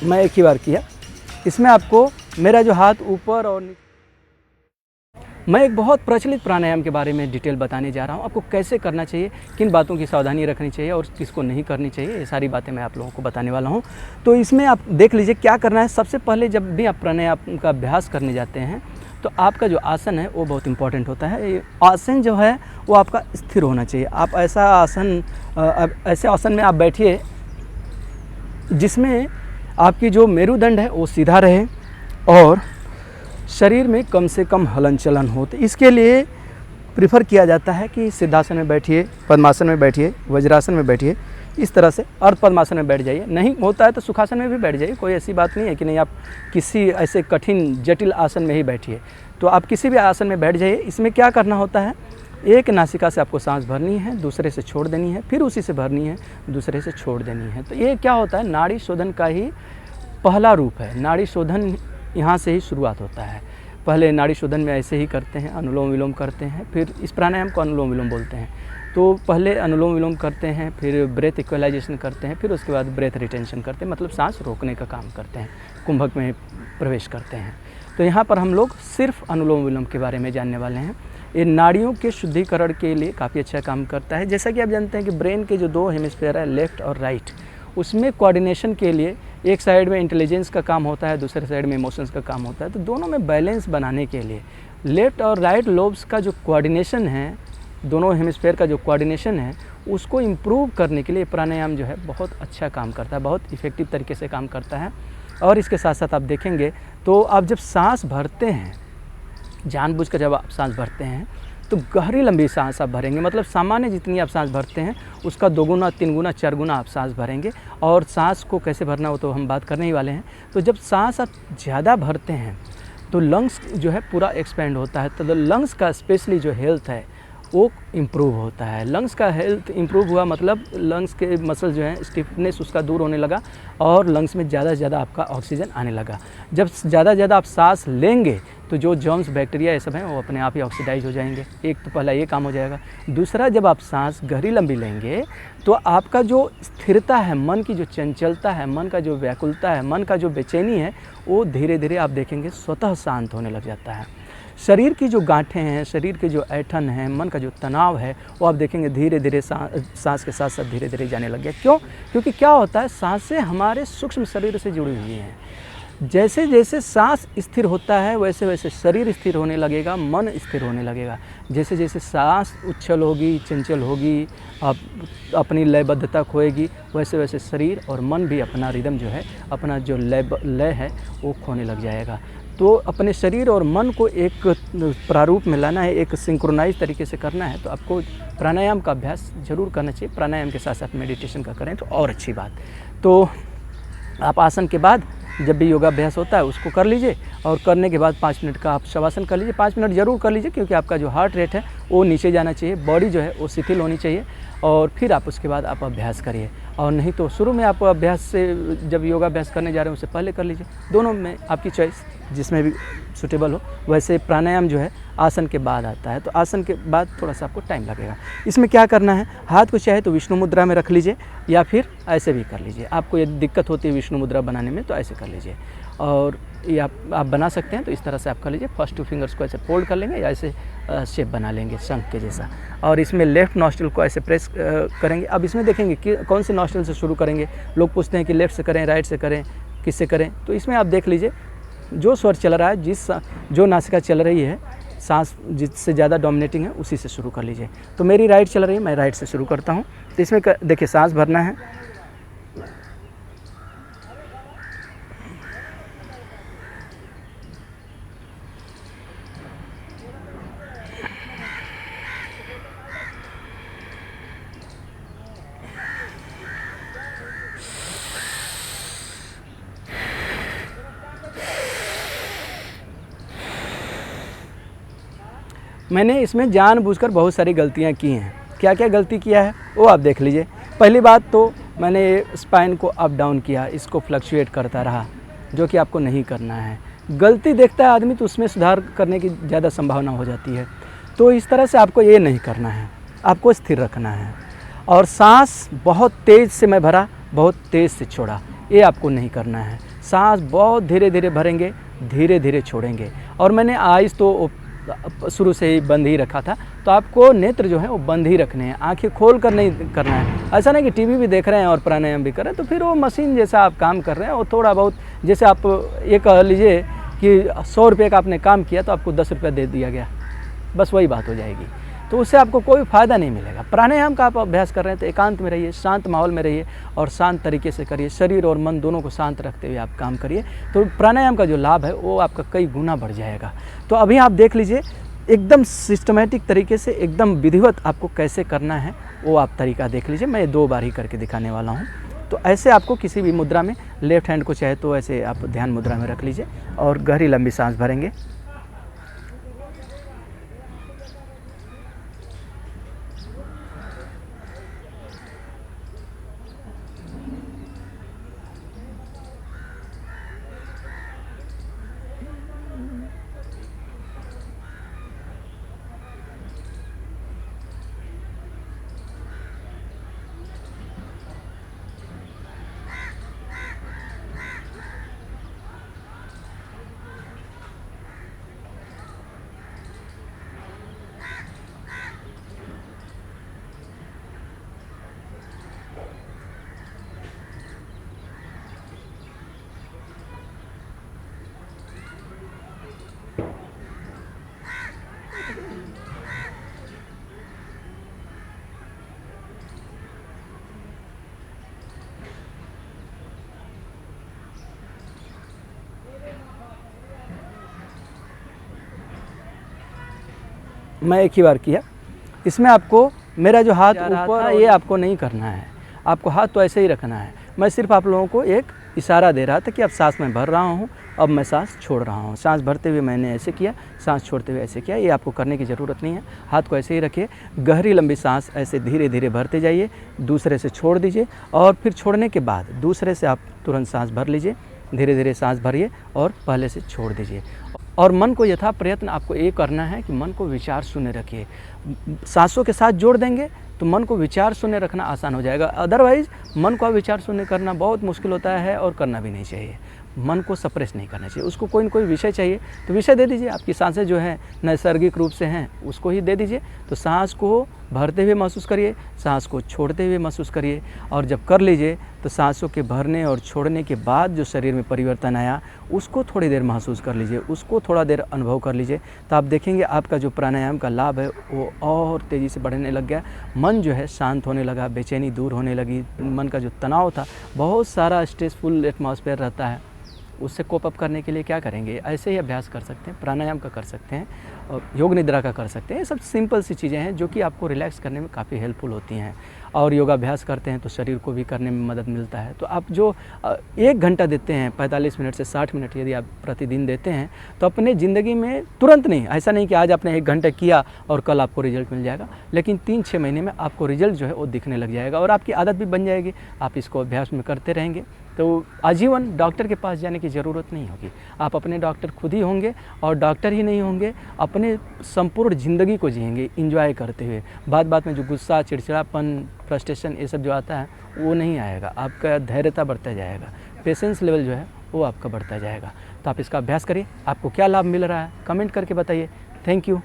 मैं एक ही बार किया। इसमें आपको मेरा जो हाथ ऊपर और मैं एक बहुत प्रचलित प्राणायाम के बारे में डिटेल बताने जा रहा हूँ। आपको कैसे करना चाहिए, किन बातों की सावधानी रखनी चाहिए और किसको नहीं करनी चाहिए, ये सारी बातें मैं आप लोगों को बताने वाला हूँ। तो इसमें आप देख लीजिए क्या करना है। सबसे पहले जब भी आप प्राणायाम का अभ्यास करने जाते हैं तो आपका जो आसन है वो बहुत इंपॉर्टेंट होता है। ये आसन जो है वो आपका स्थिर होना चाहिए। आप ऐसे आसन में आप बैठिए जिसमें आपकी जो मेरुदंड है वो सीधा रहे और शरीर में कम से कम हलन चलन हो। तो इसके लिए प्रिफ़र किया जाता है कि सिद्धासन में बैठिए, पद्मासन में बैठिए, वज्रासन में बैठिए, इस तरह से अर्ध पद्मासन में बैठ जाइए। नहीं होता है तो सुखासन में भी बैठ जाइए, कोई ऐसी बात नहीं है कि नहीं आप किसी ऐसे कठिन जटिल आसन में ही बैठिए। तो आप किसी भी आसन में बैठ जाइए। इसमें क्या करना होता है, एक नासिका से आपको सांस भरनी है, दूसरे से छोड़ देनी है, फिर उसी से भरनी है, दूसरे से छोड़ देनी है। तो ये क्या होता है, नाड़ी शोधन का ही पहला रूप है। नाड़ी शोधन यहाँ से ही शुरुआत होता है। पहले नाड़ी शोधन में ऐसे ही करते हैं, अनुलोम विलोम करते हैं, फिर इस प्राणायाम को अनुलोम विलोम बोलते हैं। तो पहले अनुलोम विलोम करते हैं, फिर ब्रेथ इक्वलाइजेशन करते हैं, फिर उसके बाद ब्रेथ रिटेंशन करते हैं, मतलब सांस रोकने का काम करते हैं, कुंभक में प्रवेश करते हैं। तो यहाँ पर हम लोग सिर्फ अनुलोम विलोम के बारे में जानने वाले हैं। ये नाड़ियों के शुद्धिकरण के लिए काफ़ी अच्छा काम करता है। जैसा कि आप जानते हैं कि ब्रेन के जो दो हेमिस्फीयर है, लेफ़्ट और राइट, उसमें कोऑर्डिनेशन के लिए एक साइड में इंटेलिजेंस का काम होता है, दूसरे साइड में इमोशंस का काम होता है। तो दोनों में बैलेंस बनाने के लिए लेफ़्ट और राइट लोब्स का जो कोऑर्डिनेशन है, दोनों हेमिस्फीयर का जो कोऑर्डिनेशन है, उसको इम्प्रूव करने के लिए प्राणायाम जो है बहुत अच्छा काम करता है, बहुत इफ़ेक्टिव तरीके से काम करता है। और इसके साथ साथ आप देखेंगे तो आप जब सांस भरते हैं, जानबूझकर जब आप सांस भरते हैं तो गहरी लंबी सांस आप भरेंगे। मतलब सामान्य जितनी आप सांस भरते हैं उसका 2 गुना, 3 गुना, 4 गुना आप सांस भरेंगे। और सांस को कैसे भरना हो तो हम बात करने ही वाले हैं। तो जब सांस आप ज़्यादा भरते हैं तो लंग्स जो है पूरा एक्सपेंड होता है। तो लंग्स का स्पेशली जो हेल्थ है वो इम्प्रूव होता है। लंग्स का हेल्थ इम्प्रूव हुआ मतलब लंग्स के मसल जो है स्टिफनेस उसका दूर होने लगा और लंग्स में ज़्यादा से ज़्यादा आपका ऑक्सीजन आने लगा। जब ज़्यादा से ज़्यादा आप सांस लेंगे तो जो जर्म्स, बैक्टीरिया ये सब हैं वो अपने आप ही ऑक्सीडाइज हो जाएंगे। एक तो पहला ये काम हो जाएगा। दूसरा, जब आप सांस गहरी लंबी लेंगे तो आपका जो स्थिरता है, मन की जो चंचलता है, मन का जो व्याकुलता है, मन का जो बेचैनी है, वो धीरे धीरे आप देखेंगे स्वतः शांत होने लग जाता है। शरीर की जो गांठें हैं, शरीर के जो ऐंठन है, मन का जो तनाव है, वो आप देखेंगे धीरे धीरे सांस के साथ साथ धीरे धीरे जाने लग गया। क्यों? क्योंकि क्या होता है, सांसें हमारे सूक्ष्म शरीर से जुड़ी हुई हैं। जैसे जैसे सांस स्थिर होता है वैसे वैसे शरीर स्थिर होने लगेगा, मन स्थिर होने लगेगा। जैसे जैसे सांस उच्छल होगी, चंचल होगी, अपनी लयबद्धता खोएगी, वैसे वैसे शरीर और मन भी अपना रिदम जो है, अपना जो लय है वो खोने लग जाएगा। तो अपने शरीर और मन को एक प्रारूप में लाना है, एक सिंक्रोनाइज तरीके से करना है, तो आपको प्राणायाम का अभ्यास ज़रूर करना चाहिए। प्राणायाम के साथ साथ मेडिटेशन का करें तो और अच्छी बात। तो आप आसन के बाद जब भी योगाभ्यास होता है उसको कर लीजिए और करने के बाद 5 मिनट का आप शवासन कर लीजिए। 5 मिनट ज़रूर कर लीजिए क्योंकि आपका जो हार्ट रेट है वो नीचे जाना चाहिए, बॉडी जो है वो शिथिल होनी चाहिए। और फिर आप उसके बाद आप अभ्यास करिए। और नहीं तो शुरू में आप अभ्यास से जब योगाभ्यास करने जा रहे हैं उससे पहले कर लीजिए। दोनों में आपकी चॉइस जिसमें भी सूटेबल हो। वैसे प्राणायाम जो है आसन के बाद आता है, तो आसन के बाद थोड़ा सा आपको टाइम लगेगा। इसमें क्या करना है, हाथ को चाहे तो विष्णु मुद्रा में रख लीजिए या फिर ऐसे भी कर लीजिए। आपको यदि दिक्कत होती है विष्णु मुद्रा बनाने में तो ऐसे कर लीजिए। और ये आप बना सकते हैं तो इस तरह से आप कर लीजिए। फर्स्ट 2 फिंगर्स को ऐसे फोल्ड कर लेंगे या ऐसे शेप बना लेंगे शंख के जैसा। और इसमें लेफ़्ट नॉस्ट्रिल को ऐसे प्रेस करेंगे। अब इसमें देखेंगे कि कौन से नॉस्ट्रिल से शुरू करेंगे। लोग पूछते हैं कि लेफ़्ट से करें, राइट से करें, किससे करें। तो इसमें आप देख लीजिए जो स्वर चल रहा है, जो नासिका चल रही है, सांस जिससे ज़्यादा डोमिनेटिंग है उसी से शुरू कर लीजिए। तो मेरी राइट चल रही है, मैं राइट से शुरू करता हूँ। तो इसमें देखिए सांस भरना है, मैंने इसमें जानबूझकर बहुत सारी गलतियां की हैं। क्या क्या गलती किया है वो आप देख लीजिए। पहली बात तो मैंने स्पाइन को अप डाउन किया, इसको फ्लक्चुएट करता रहा, जो कि आपको नहीं करना है। गलती देखता है आदमी तो उसमें सुधार करने की ज़्यादा संभावना हो जाती है। तो इस तरह से आपको ये नहीं करना है, आपको स्थिर रखना है। और सांस बहुत तेज़ से मैं भरा, बहुत तेज़ से छोड़ा, ये आपको नहीं करना है। सांस बहुत धीरे धीरे भरेंगे, धीरे धीरे छोड़ेंगे। और मैंने आइज़ तो शुरू से ही बंद ही रखा था, तो आपको नेत्र जो है वो बंद ही रखने हैं, आंखें खोल कर नहीं करना है। ऐसा नहीं कि टीवी भी देख रहे हैं और प्राणायाम भी कर रहे हैं, तो फिर वो मशीन जैसा आप काम कर रहे हैं। और थोड़ा बहुत जैसे आप ये कह लीजिए कि 100 रुपये का आपने काम किया तो आपको 10 रुपये दे दिया गया, बस वही बात हो जाएगी। तो उससे आपको कोई फ़ायदा नहीं मिलेगा। प्राणायाम का आप अभ्यास कर रहे हैं तो एकांत में रहिए, शांत माहौल में रहिए और शांत तरीके से करिए। शरीर और मन दोनों को शांत रखते हुए आप काम करिए, तो प्राणायाम का जो लाभ है वो आपका कई गुना बढ़ जाएगा। तो अभी आप देख लीजिए एकदम सिस्टमेटिक तरीके से, एकदम विधिवत आपको कैसे करना है वो आप तरीका देख लीजिए। मैं 2 बार ही करके दिखाने वाला हूँ। तो ऐसे आपको किसी भी मुद्रा में, लेफ्ट हैंड को चाहे तो ऐसे आप ध्यान मुद्रा में रख लीजिए और गहरी लंबी सांस भरेंगे। मैं एक ही बार किया। इसमें आपको मेरा जो हाथ ऊपर है ये आपको नहीं करना है, आपको हाथ तो ऐसे ही रखना है। मैं सिर्फ आप लोगों को एक इशारा दे रहा था कि अब सांस मैं भर रहा हूँ, अब मैं सांस छोड़ रहा हूँ। सांस भरते हुए मैंने ऐसे किया, सांस छोड़ते हुए ऐसे किया। ये आपको करने की ज़रूरत नहीं है, हाथ को ऐसे ही रखिए। गहरी लंबी सांस ऐसे धीरे धीरे भरते जाइए, दूसरे से छोड़ दीजिए और फिर छोड़ने के बाद दूसरे से आप तुरंत सांस भर लीजिए। धीरे धीरे सांस भरिए और पहले से छोड़ दीजिए। और मन को यथा प्रयत्न आपको ये करना है कि मन को विचार शून्य रखिए। सांसों के साथ जोड़ देंगे तो मन को विचार शून्य रखना आसान हो जाएगा। अदरवाइज़ मन को विचार शून्य करना बहुत मुश्किल होता है और करना भी नहीं चाहिए। मन को सप्रेस नहीं करना चाहिए, उसको कोई न कोई विषय चाहिए तो विषय दे दीजिए। आपकी सांसें जो हैं नैसर्गिक रूप से हैं उसको ही दे दीजिए। तो सांस को भरते हुए महसूस करिए, सांस को छोड़ते हुए महसूस करिए। और जब कर लीजिए तो सांसों के भरने और छोड़ने के बाद जो शरीर में परिवर्तन आया उसको थोड़ी देर महसूस कर लीजिए, उसको थोड़ा देर अनुभव कर लीजिए। तो आप देखेंगे आपका जो प्राणायाम का लाभ है वो और तेज़ी से बढ़ने लग गया। मन जो है शांत होने लगा, बेचैनी दूर होने लगी। मन का जो तनाव था, बहुत सारा स्ट्रेसफुल एटमॉस्फेयर रहता है, उससे कोप अप करने के लिए क्या करेंगे, ऐसे ही अभ्यास कर सकते हैं, प्राणायाम का कर सकते हैं और योग निद्रा का कर सकते हैं। ये सब सिंपल सी चीज़ें हैं जो कि आपको रिलैक्स करने में काफ़ी हेल्पफुल होती हैं। और योगाभ्यास करते हैं तो शरीर को भी करने में मदद मिलता है। तो आप जो 1 घंटा देते हैं, 45 मिनट से 60 मिनट यदि आप प्रतिदिन देते हैं तो अपने ज़िंदगी में तुरंत नहीं, ऐसा नहीं कि आज आपने 1 घंटा किया और कल आपको रिजल्ट मिल जाएगा, लेकिन 3-6 महीने में आपको रिजल्ट जो है वो दिखने लग जाएगा और आपकी आदत भी बन जाएगी। आप इसको अभ्यास में करते रहेंगे तो आजीवन डॉक्टर के पास जाने की ज़रूरत नहीं होगी। आप अपने डॉक्टर खुद ही होंगे और डॉक्टर ही नहीं होंगे, अपने संपूर्ण ज़िंदगी को जिएंगे इंजॉय करते हुए। बात बात में जो गुस्सा, चिड़चिड़ापन, फ्रस्ट्रेशन ये सब जो आता है वो नहीं आएगा। आपका धैर्यता बढ़ता जाएगा, पेशेंस लेवल जो है वो आपका बढ़ता जाएगा। तो आप इसका अभ्यास करिए। आपको क्या लाभ मिल रहा है कमेंट करके बताइए। Thank you.